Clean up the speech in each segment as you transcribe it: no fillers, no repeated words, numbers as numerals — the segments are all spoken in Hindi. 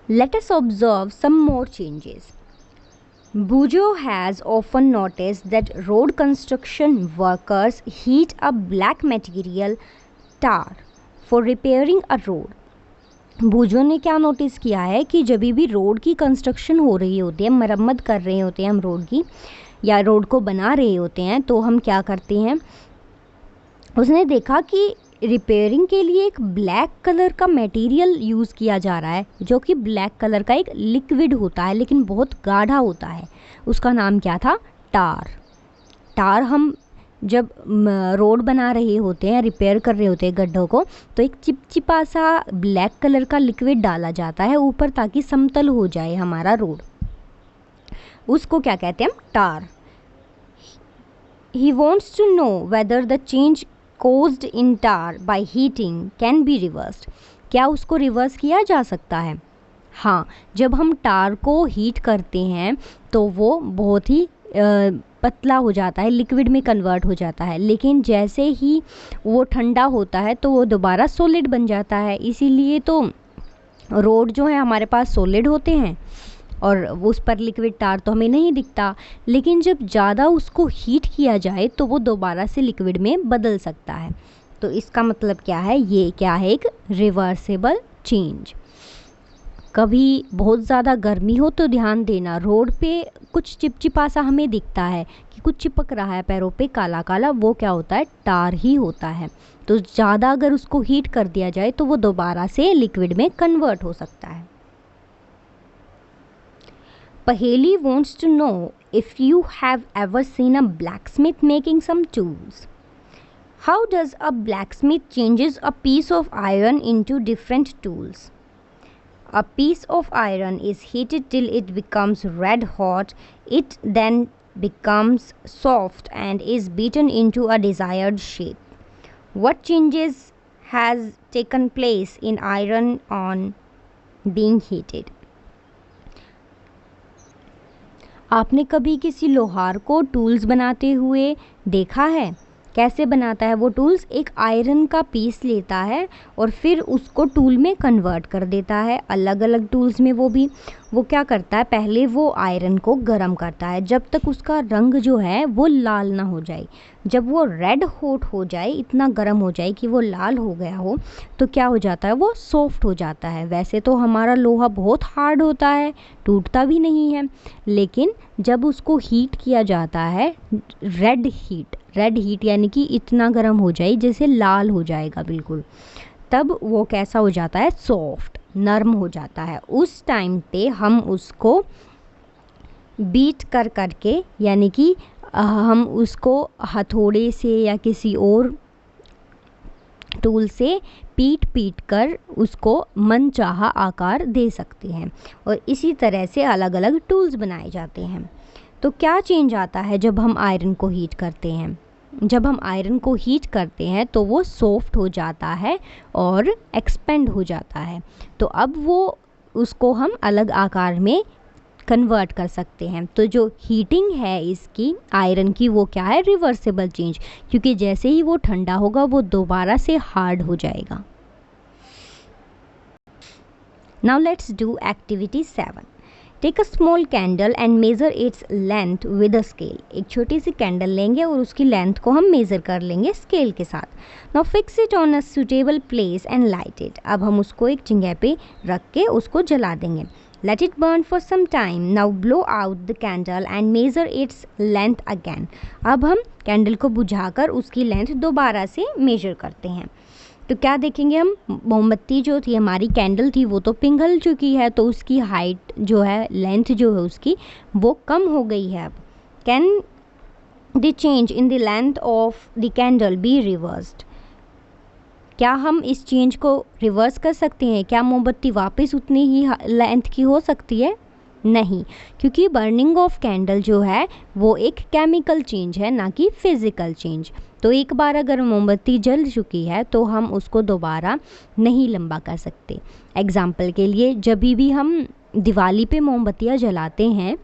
Let us observe some more changes. Bujo has often noticed that road construction workers heat a black material, tar, for repairing a road. बुजो ने क्या नोटिस किया है कि जब भी रोड की कंस्ट्रक्शन हो रही होती है, मरम्मत कर रहे होते हैं हम रोड की, या रोड को बना रहे होते हैं, तो हम क्या करते हैं, उसने देखा कि रिपेयरिंग के लिए एक ब्लैक कलर का मटेरियल यूज़ किया जा रहा है, जो कि ब्लैक कलर का एक लिक्विड होता है लेकिन बहुत गाढ़ा होता है। उसका नाम क्या था? टार। टार हम जब रोड बना रहे होते हैं, रिपेयर कर रहे होते हैं गड्ढों को, तो एक चिपचिपा सा ब्लैक कलर का लिक्विड डाला जाता है ऊपर, ताकि समतल हो जाए हमारा रोड। उसको क्या कहते हैं हम? टार। He wants to know whether the change caused in tar by heating can be reversed. क्या उसको रिवर्स किया जा सकता है? हाँ, जब हम टार को हीट करते हैं तो वो बहुत ही पतला हो जाता है, लिक्विड में कन्वर्ट हो जाता है, लेकिन जैसे ही वो ठंडा होता है तो वो दोबारा सॉलिड बन जाता है। इसीलिए तो रोड जो है हमारे पास सॉलिड होते हैं और उस पर लिक्विड टार तो हमें नहीं दिखता, लेकिन जब ज़्यादा उसको हीट किया जाए तो वो दोबारा से लिक्विड में बदल सकता है। तो इसका मतलब क्या है? ये क्या है? एक रिवर्सेबल चेंज। कभी बहुत ज़्यादा गर्मी हो तो ध्यान देना, रोड पे कुछ चिपचिपा सा हमें दिखता है कि कुछ चिपक रहा है पैरों पे काला काला, वो क्या होता है? टार ही होता है। तो ज़्यादा अगर उसको हीट कर दिया जाए तो वो दोबारा से लिक्विड में कन्वर्ट हो सकता है। Paheli wants to know if you have ever seen a blacksmith making some tools. How does a blacksmith changes a piece of iron into different tools? A piece of iron is heated till it becomes red hot. It then becomes soft and is beaten into a desired shape. What changes has taken place in iron on being heated? आपने कभी किसी लोहार को टूल्स बनाते हुए देखा है? कैसे बनाता है वो टूल्स? एक आयरन का पीस लेता है और फिर उसको टूल में कन्वर्ट कर देता है, अलग अलग टूल्स में। वो क्या करता है, पहले वो आयरन को गर्म करता है जब तक उसका रंग जो है वो लाल ना हो जाए। जब वो रेड हॉट हो जाए, इतना गर्म हो जाए कि वो लाल हो गया हो, तो क्या हो जाता है? वो सॉफ्ट हो जाता है। वैसे तो हमारा लोहा बहुत हार्ड होता है, टूटता भी नहीं है, लेकिन जब उसको हीट किया जाता है, रेड हीट यानी कि इतना गर्म हो जाए जैसे लाल हो जाएगा बिल्कुल, तब वो कैसा हो जाता है? सॉफ्ट, नरम हो जाता है। उस टाइम पे हम उसको बीट कर करके, यानी कि हम उसको हथौड़े से या किसी और टूल से पीट कर उसको मनचाहा आकार दे सकते हैं। और इसी तरह से अलग अलग टूल्स बनाए जाते हैं। तो क्या चेंज आता है जब हम आयरन को हीट करते हैं? जब हम आयरन को हीट करते हैं तो वो सॉफ्ट हो जाता है और एक्सपेंड हो जाता है। तो अब वो उसको हम अलग आकार में कन्वर्ट कर सकते हैं। तो जो हीटिंग है इसकी आयरन की, वो क्या है? रिवर्सेबल चेंज, क्योंकि जैसे ही वो ठंडा होगा वो दोबारा से हार्ड हो जाएगा। Now let's do activity 7। Take a small candle and measure its length with a scale. एक छोटी सी कैंडल लेंगे और उसकी लेंथ को हम मेज़र कर लेंगे स्केल के साथ। Now fix it on a suitable place and light it. अब हम उसको एक जगह पे रख के उसको जला देंगे। Let it burn for some time. Now blow out the candle and measure its length again. अब हम कैंडल को बुझाकर उसकी लेंथ दोबारा से मेजर करते हैं। तो क्या देखेंगे हम? मोमबत्ती जो थी, हमारी कैंडल थी, वो तो पिघल चुकी है, तो उसकी हाइट जो है, लेंथ जो है उसकी, वो कम हो गई है। अब can the change in the length of the candle be reversed? क्या हम इस चेंज को रिवर्स कर सकते हैं? क्या मोमबत्ती वापस उतनी ही लेंथ की हो सकती है? नहीं, क्योंकि बर्निंग ऑफ कैंडल जो है वो एक केमिकल चेंज है, ना कि फिज़िकल चेंज। तो एक बार अगर मोमबत्ती जल चुकी है तो हम उसको दोबारा नहीं लंबा कर सकते। एग्जाम्पल के लिए, जब भी हम दिवाली पे मोमबत्तियाँ जलाते हैं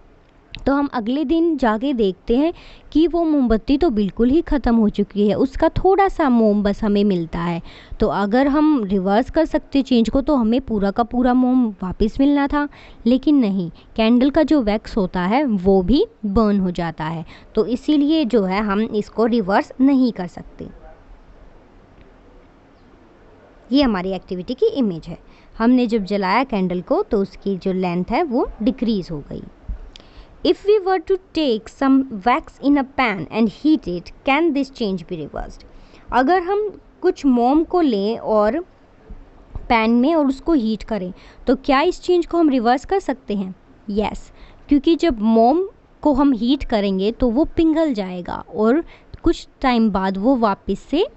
तो हम अगले दिन जाके देखते हैं कि वो मोमबत्ती तो बिल्कुल ही ख़त्म हो चुकी है, उसका थोड़ा सा मोम बस हमें मिलता है। तो अगर हम रिवर्स कर सकते चेंज को तो हमें पूरा का पूरा मोम वापस मिलना था, लेकिन नहीं, कैंडल का जो वैक्स होता है वो भी बर्न हो जाता है। तो इसीलिए जो है हम इसको रिवर्स नहीं कर सकते। ये हमारी एक्टिविटी की इमेज है। हमने जब जलाया कैंडल को तो उसकी जो लेंथ है वो डिक्रीज़ हो गई। If we were to take some wax in a pan and heat it, can this change be reversed? अगर हम कुछ मोम को लें और पैन में और उसको हीट करें तो क्या इस चेंज को हम रिवर्स कर सकते हैं? यस, क्योंकि जब मोम को हम हीट करेंगे तो वो पिघल जाएगा और कुछ टाइम बाद वो वापस से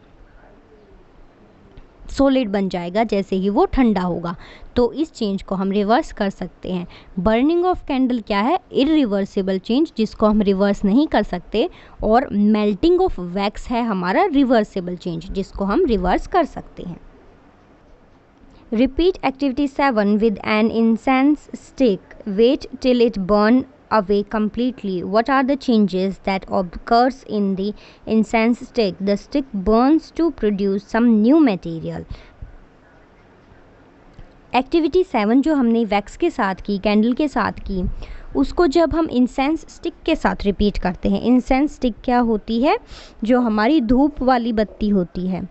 सॉलिड बन जाएगा जैसे ही वो ठंडा होगा। तो इस चेंज को हम रिवर्स कर सकते हैं। बर्निंग ऑफ कैंडल क्या है? इरिवर्सिबल चेंज, जिसको हम रिवर्स नहीं कर सकते, और मेल्टिंग ऑफ वैक्स है हमारा रिवर्सिबल चेंज, जिसको हम रिवर्स कर सकते हैं। Repeat activity 7 with an incense stick, wait till it burn away completely. What are the changes that occurs in the incense stick? The stick burns to produce some new material. Activity 7 जो हमने वैक्स के साथ की, कैंडल के साथ की, उसको जब हम इंसेंस स्टिक के साथ रिपीट करते हैं। इंसेंस स्टिक क्या होती है? जो हमारी धूप वाली बत्ती होती है।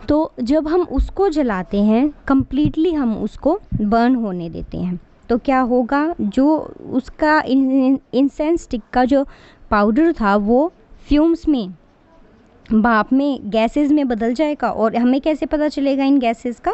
तो जब हम उसको जलाते हैं, कंप्लीटली हम उसको बर्न होने देते हैं, तो क्या होगा? जो उसका इंसेंस स्टिक का जो पाउडर था वो फ्यूम्स में, भाप में, गैसेस में बदल जाएगा। और हमें कैसे पता चलेगा इन गैसेस का?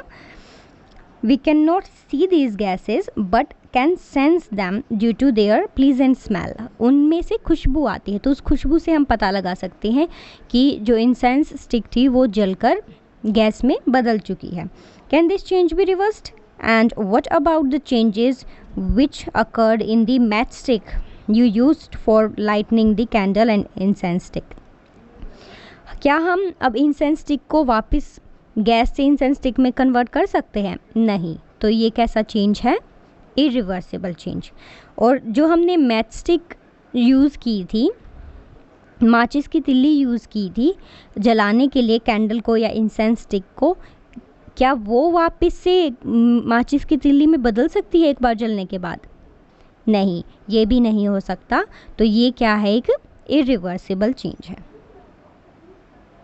We can not see these gases but can sense them due to their pleasant smell. उनमें से खुशबू आती है, तो उस खुशबू से हम पता लगा सकते हैं कि जो इंसेंस स्टिक थी वो जलकर गैस में बदल चुकी है। Can this change be reversed? And what about the changes which occurred in the matchstick you used for lighting the candle and incense stick? क्या हम अब इंसेंस स्टिक को वापस गैस से इंसेंस स्टिक में कन्वर्ट कर सकते हैं? नहीं। तो ये कैसा चेंज है? Irreversible change. और जो हमने मैचस्टिक यूज़ की थी, माचिस की तिल्ली यूज़ की थी जलाने के लिए कैंडल को या इंसेंस स्टिक को, क्या वो वापस से माचिस की तिल्ली में बदल सकती है एक बार जलने के बाद? नहीं, ये भी नहीं हो सकता। तो ये क्या है? एक इरिवर्सिबल चेंज है।